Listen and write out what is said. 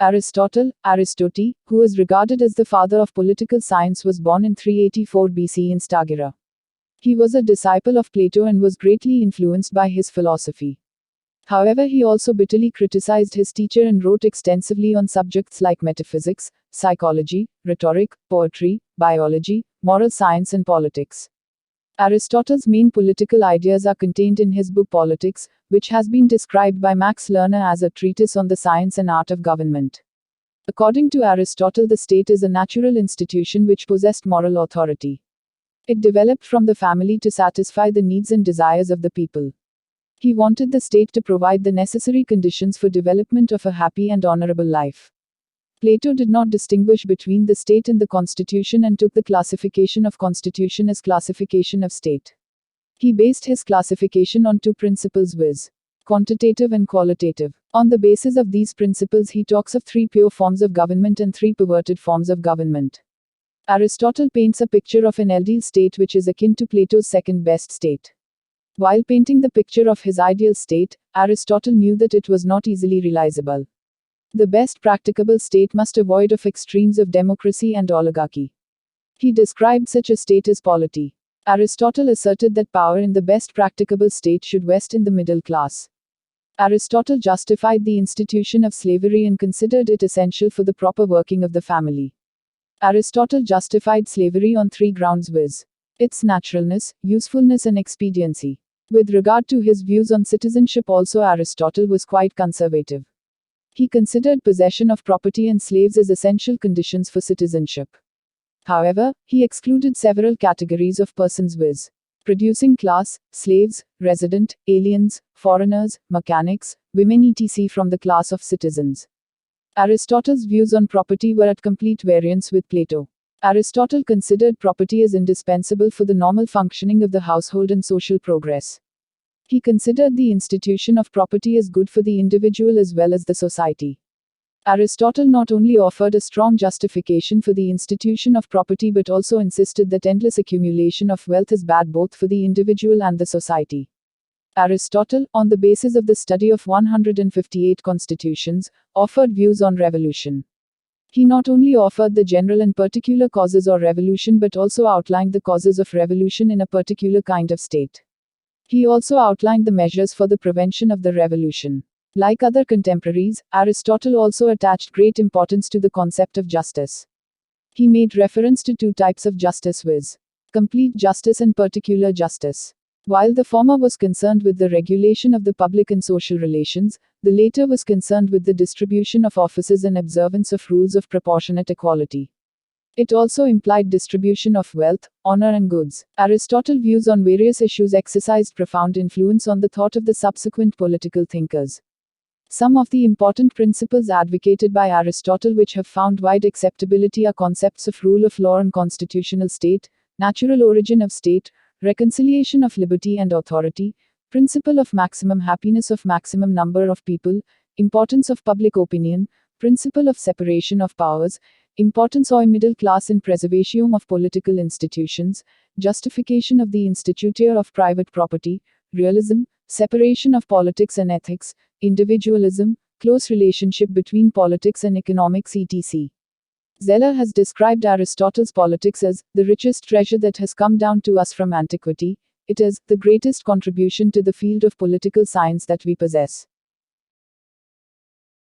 Aristotle, who is regarded as the father of political science, was born in 384 BC in Stagira. He was a disciple of Plato and was greatly influenced by his philosophy. However, he also bitterly criticized his teacher and wrote extensively on subjects like metaphysics, psychology, rhetoric, poetry, biology, moral science, and politics. Aristotle's main political ideas are contained in his book Politics, which has been described by Max Lerner as a treatise on the science and art of government. According to Aristotle, the state is a natural institution which possessed moral authority. It developed from the family to satisfy the needs and desires of the people. He wanted the state to provide the necessary conditions for development of a happy and honorable life. Plato did not distinguish between the state and the constitution and took the classification of constitution as classification of state. He based his classification on two principles, viz. Quantitative and qualitative. On the basis of these principles, he talks of three pure forms of government and three perverted forms of government. Aristotle paints a picture of an ideal state which is akin to Plato's second best state. While painting the picture of his ideal state, Aristotle knew that it was not easily realizable. The best practicable state must avoid of extremes of democracy and oligarchy. He described such a state as polity. Aristotle asserted that power in the best practicable state should vest in the middle class. Aristotle justified the institution of slavery and considered it essential for the proper working of the family. Aristotle justified slavery on three grounds, viz. Its naturalness, usefulness, and expediency. With regard to his views on citizenship also, Aristotle was quite conservative. He considered possession of property and slaves as essential conditions for citizenship. However, he excluded several categories of persons, viz. Producing class, slaves, resident, aliens, foreigners, mechanics, women etc. from the class of citizens. Aristotle's views on property were at complete variance with Plato. Aristotle considered property as indispensable for the normal functioning of the household and social progress. He considered the institution of property as good for the individual as well as the society. Aristotle not only offered a strong justification for the institution of property but also insisted that endless accumulation of wealth is bad both for the individual and the society. Aristotle, on the basis of the study of 158 constitutions, offered views on revolution. He not only offered the general and particular causes of revolution but also outlined the causes of revolution in a particular kind of state. He also outlined the measures for the prevention of the revolution. Like other contemporaries, Aristotle also attached great importance to the concept of justice. He made reference to two types of justice, viz. Complete justice and particular justice. While the former was concerned with the regulation of the public and social relations, the latter was concerned with the distribution of offices and observance of rules of proportionate equality. It also implied distribution of wealth, honor, and goods. Aristotle's views on various issues exercised profound influence on the thought of the subsequent political thinkers. Some of the important principles advocated by Aristotle which have found wide acceptability are concepts of rule of law and constitutional state, natural origin of state, reconciliation of liberty and authority, principle of maximum happiness of maximum number of people, importance of public opinion, principle of separation of powers, importance of middle class in preservation of political institutions, justification of the instituture of private property, realism, separation of politics and ethics, individualism, close relationship between politics and economics etc. Zeller has described Aristotle's politics as the richest treasure that has come down to us from antiquity. It is the greatest contribution to the field of political science that we possess.